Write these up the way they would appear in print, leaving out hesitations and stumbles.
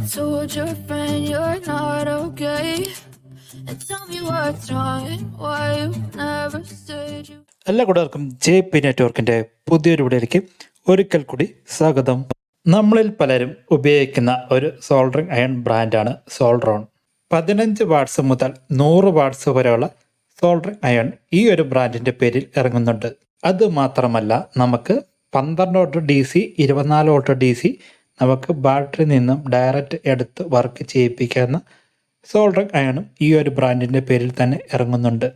told your friend you're not okay? And tell me what's wrong and why you never said you. എല്ലാ കൂട്ടുകാർക്കും JP നെറ്റ്വർക്കിൻ്റെ പുതിയൊരു വീഡിയോയിലേക്ക് ഒരിക്കൽ കൂടി സ്വാഗതം. നമ്മളിൽ പലരും ഉപയോഗിക്കുന്ന ഒരു സോൾഡറിംഗ് അയൺ ബ്രാൻഡാണ് സോൾഡ്രോൺ. 15 വാട്ട്സ് മുതൽ 100 വാട്ട്സ് വരെയുള്ള സോൾഡറിംഗ് അയൺ ഈ ഒരു ബ്രാൻഡിൻ്റെ പേരിൽ ഇറങ്ങുന്നുണ്ട്. അതുമാത്രമല്ല, നമുക്ക് 12 വോൾട്ട് DC, 24 വോൾട്ട് DC നമുക്ക് ബാറ്ററി നിന്നും ഡയറക്റ്റ് എടുത്ത് വർക്ക് ചെയ്യിപ്പിക്കാവുന്ന സോൾഡറിംഗ് അയണും ഈ ഒരു ബ്രാൻഡിൻ്റെ പേരിൽ തന്നെ ഇറങ്ങുന്നുണ്ട്.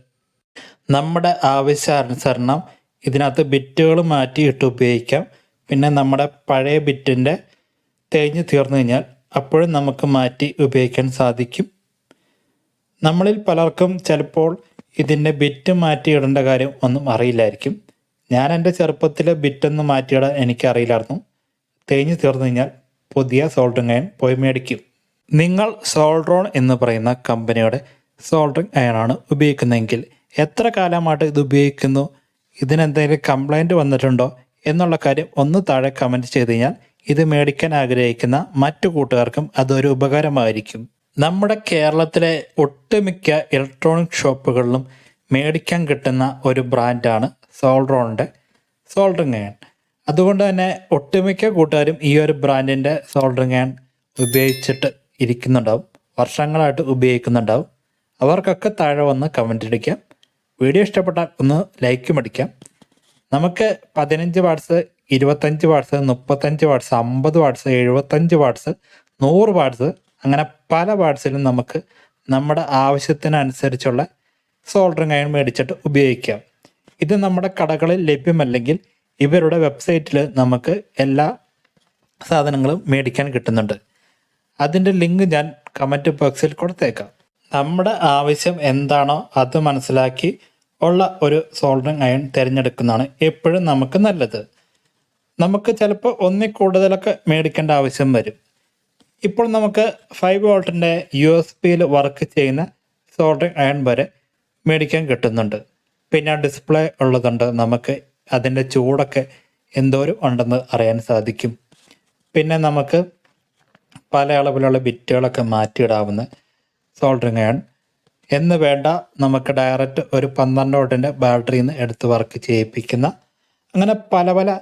നമ്മുടെ ആവശ്യാനുസരണം ഇതിനകത്ത് ബിറ്റുകൾ മാറ്റിയിട്ട് ഉപയോഗിക്കാം. പിന്നെ നമ്മുടെ പഴയ ബിറ്റിൻ്റെ തേഞ്ഞ് തീർന്നു കഴിഞ്ഞാൽ അപ്പോഴും നമുക്ക് മാറ്റി ഉപയോഗിക്കാൻ സാധിക്കും. നമ്മളിൽ പലർക്കും ചിലപ്പോൾ ഇതിൻ്റെ ബിറ്റ് മാറ്റിയിടേണ്ട കാര്യം ഒന്നും അറിയില്ലായിരിക്കും. ഞാൻ എൻ്റെ ചെറുപ്പത്തിൽ ബിറ്റൊന്നും മാറ്റിയിടാൻ എനിക്കറിയില്ലായിരുന്നു. തേഞ്ഞ് തീർന്നു കഴിഞ്ഞാൽ പുതിയ സോൾഡറിംഗ് അയൺ പോയി മേടിക്കും. നിങ്ങൾ സോൾഡ്രോൺ എന്ന് പറയുന്ന കമ്പനിയുടെ സോൾഡറിംഗ് അയണാണ് ഉപയോഗിക്കുന്നതെങ്കിൽ എത്ര കാലമായിട്ട് ഇത് ഉപയോഗിക്കുന്നു, ഇതിനെന്തെങ്കിലും കംപ്ലൈൻറ്റ് വന്നിട്ടുണ്ടോ എന്നുള്ള കാര്യം ഒന്ന് താഴെ കമൻറ്റ് ചെയ്ത് കഴിഞ്ഞാൽ ഇത് മേടിക്കാൻ ആഗ്രഹിക്കുന്ന മറ്റു കൂട്ടുകാർക്കും അതൊരു ഉപകാരമായിരിക്കും. നമ്മുടെ കേരളത്തിലെ ഒട്ടുമിക്ക ഇലക്ട്രോണിക് ഷോപ്പുകളിലും മേടിക്കാൻ കിട്ടുന്ന ഒരു ബ്രാൻഡാണ് സോൾഡ്രോണിൻ്റെ സോൾഡറിംഗ് അയൺ. അതുകൊണ്ട് തന്നെ ഒട്ടുമിക്ക കൂട്ടുകാരും ഈ ഒരു ബ്രാൻഡിൻ്റെ സോൾഡറിംഗ് അയൺ ഉപയോഗിച്ചിട്ട് ഇരിക്കുന്നുണ്ടാവും, വർഷങ്ങളായിട്ട് ഉപയോഗിക്കുന്നുണ്ടാവും. അവർക്കൊക്കെ താഴെ വന്ന് കമൻ്റ് അടിക്കാം. വീഡിയോ ഇഷ്ടപ്പെട്ടാൽ ഒന്ന് ലൈക്കും അടിക്കാം. നമുക്ക് 15 watts, 25 watts, 35 watts, 50 watts, 75 watts, 100 watts അങ്ങനെ പല വാട്ട്സിലും നമുക്ക് നമ്മുടെ ആവശ്യത്തിനനുസരിച്ചുള്ള സോൾഡറിംഗ് അയൺ മേടിച്ചിട്ട് ഉപയോഗിക്കാം. ഇത് നമ്മുടെ കടകളിൽ ലഭ്യമല്ലെങ്കിൽ ഇവരുടെ വെബ്സൈറ്റിൽ നമുക്ക് എല്ലാ സാധനങ്ങളും മേടിക്കാൻ കിട്ടുന്നുണ്ട്. അതിൻ്റെ ലിങ്ക് ഞാൻ കമൻറ്റ് ബോക്സിൽ കൊടുത്തേക്കാം. നമ്മുടെ ആവശ്യം എന്താണോ അത് മനസ്സിലാക്കി ഉള്ള ഒരു സോൾഡറിംഗ് അയൺ തിരഞ്ഞെടുക്കുന്നതാണ് എപ്പോഴും നമുക്ക് നല്ലത്. നമുക്ക് ചിലപ്പോൾ ഒന്നിൽ കൂടുതലൊക്കെ മേടിക്കേണ്ട ആവശ്യം വരും. ഇപ്പോൾ നമുക്ക് 5 വോൾട്ടിൻ്റെ USB വർക്ക് ചെയ്യുന്ന സോൾഡറിംഗ് അയൺ വരെ മേടിക്കാൻ കിട്ടുന്നുണ്ട്. പിന്നെ ഡിസ്പ്ലേ ഉള്ളതുണ്ട്, നമുക്ക് അതിൻ്റെ ചൂടൊക്കെ എന്തോരം ഉണ്ടെന്ന് അറിയാൻ സാധിക്കും. പിന്നെ നമുക്ക് പല അളവിലുള്ള ബിറ്റുകളൊക്കെ മാറ്റിയിടാവുന്ന സോൾഡറിംഗ് അയൺ എന്ന് വേണ്ട, നമുക്ക് ഡയറക്റ്റ് ഒരു 12 വോൾട്ടിൻ്റെ ബാറ്ററിയിൽ നിന്ന് എടുത്ത് വർക്ക് ചെയ്യിപ്പിക്കുന്ന അങ്ങനെ പല പല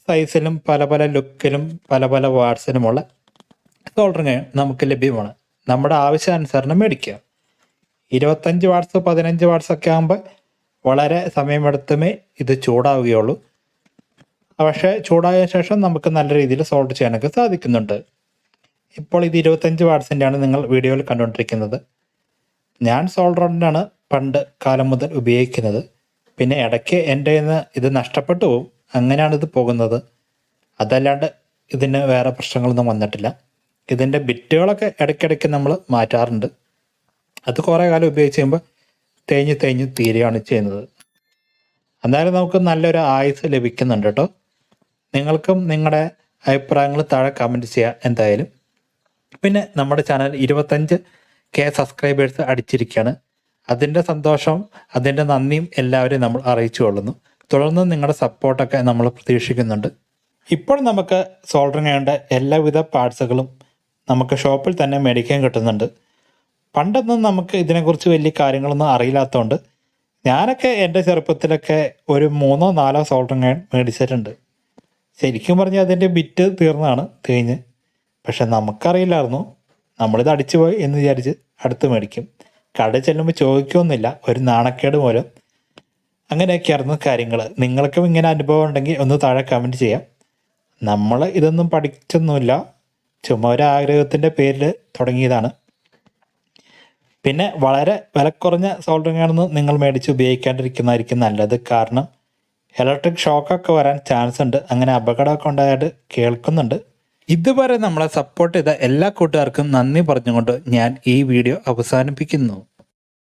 സൈസിലും പല പല ലുക്കിലും പല പല വാട്ട്സിനുമുള്ള സോൾഡറിംഗ് അയൺ നമുക്ക് ലഭ്യമാണ്. നമ്മുടെ ആവശ്യാനുസരണം മേടിക്കുക. 25 വാട്ട്സ് 15 വാട്ട്സ് ഒക്കെ ആകുമ്പോൾ വളരെ സമയമെടുത്തുമേ ഇത് ചൂടാവുകയുള്ളൂ. പക്ഷേ ചൂടായ ശേഷം നമുക്ക് നല്ല രീതിയിൽ സോൾഡർ ചെയ്യാനൊക്കെ സാധിക്കുന്നുണ്ട്. ഇപ്പോൾ ഇത് 25 വാട്ട്സിൻ്റെയാണ് നിങ്ങൾ വീഡിയോയിൽ കണ്ടുകൊണ്ടിരിക്കുന്നത്. ഞാൻ സോൾഡറിനാണ് പണ്ട് കാലം മുതൽ ഉപയോഗിക്കുന്നത്. പിന്നെ ഇടയ്ക്ക് എൻ്റെ നിന്ന് ഇത് നഷ്ടപ്പെട്ടു പോകും, അങ്ങനെയാണ് ഇത് പോകുന്നത്. അതല്ലാണ്ട് ഇതിന് വേറെ പ്രശ്നങ്ങളൊന്നും വന്നിട്ടില്ല. ഇതിൻ്റെ ബിറ്റുകളൊക്കെ ഇടയ്ക്കിടയ്ക്ക് നമ്മൾ മാറ്റാറുണ്ട്. അത് കുറേ കാലം ഉപയോഗിച്ച് കഴിയുമ്പോൾ തേഞ്ഞ് തീരുകയാണ് ചെയ്യുന്നത്. എന്നാലും നമുക്ക് നല്ലൊരു ആയുസ് ലഭിക്കുന്നുണ്ട് കേട്ടോ. നിങ്ങൾക്കും നിങ്ങളുടെ അഭിപ്രായങ്ങൾ താഴെ കമൻറ്റ് ചെയ്യാം എന്തായാലും. പിന്നെ നമ്മുടെ ചാനൽ 25K സബ്സ്ക്രൈബേഴ്സ് അടിച്ചിരിക്കുകയാണ്. അതിൻ്റെ സന്തോഷം, അതിൻ്റെ നന്ദിയും എല്ലാവരെയും നമ്മൾ അറിയിച്ചു കൊള്ളുന്നു. തുടർന്ന് നിങ്ങളുടെ സപ്പോർട്ടൊക്കെ നമ്മൾ പ്രതീക്ഷിക്കുന്നുണ്ട്. ഇപ്പോൾ നമുക്ക് സോൾഡറിംഗ് അയണിൻ്റെ എല്ലാവിധ പാർട്സുകളും നമുക്ക് ഷോപ്പിൽ തന്നെ മേടിക്കാൻ കിട്ടുന്നുണ്ട്. പണ്ടൊന്നും നമുക്ക് ഇതിനെക്കുറിച്ച് വലിയ കാര്യങ്ങളൊന്നും അറിയില്ലാത്തതുകൊണ്ട് ഞാനൊക്കെ എൻ്റെ ചെറുപ്പത്തിലൊക്കെ ഒരു 3-4 സോൾഡറിംഗ് അയൺ മേടിച്ചിട്ടുണ്ട്. ശരിക്കും പറഞ്ഞാൽ അതിൻ്റെ ബിറ്റ് തീർന്നാണ് തേഞ്ഞ്. പക്ഷെ നമുക്കറിയില്ലായിരുന്നു. നമ്മളിത് അടിച്ചു പോയി എന്ന് വിചാരിച്ച് അടുത്ത് മേടിക്കും. കടയിൽ ചെല്ലുമ്പോൾ ചോദിക്കുകയൊന്നുമില്ല, ഒരു നാണക്കേട് മൂലം. അങ്ങനെയൊക്കെയായിരുന്നു കാര്യങ്ങൾ. നിങ്ങൾക്കും ഇങ്ങനെ അനുഭവം ഉണ്ടെങ്കിൽ ഒന്ന് താഴെ കമൻറ്റ് ചെയ്യാം. നമ്മൾ ഇതൊന്നും പഠിച്ചൊന്നുമില്ല, ചുമ്മാ ഒരു ആഗ്രഹത്തിൻ്റെ പേരിൽ തുടങ്ങിയതാണ്. പിന്നെ വളരെ വിലക്കുറഞ്ഞ സോൾഡറിംഗ് ആണെന്ന് നിങ്ങൾ മേടിച്ച് ഉപയോഗിക്കാണ്ടിരിക്കുന്നതായിരിക്കും നല്ലത്. കാരണം ഇലക്ട്രിക് ഷോക്കൊക്കെ വരാൻ ചാൻസ് ഉണ്ട്. അങ്ങനെ അപകടമൊക്കെ ഉണ്ടായിട്ട് കേൾക്കുന്നുണ്ട്. ഇതുവരെ നമ്മളെ സപ്പോർട്ട് ചെയ്ത എല്ലാ കൂട്ടുകാർക്കും നന്ദി പറഞ്ഞുകൊണ്ട് ഞാൻ ഈ വീഡിയോ അവസാനിപ്പിക്കുന്നു.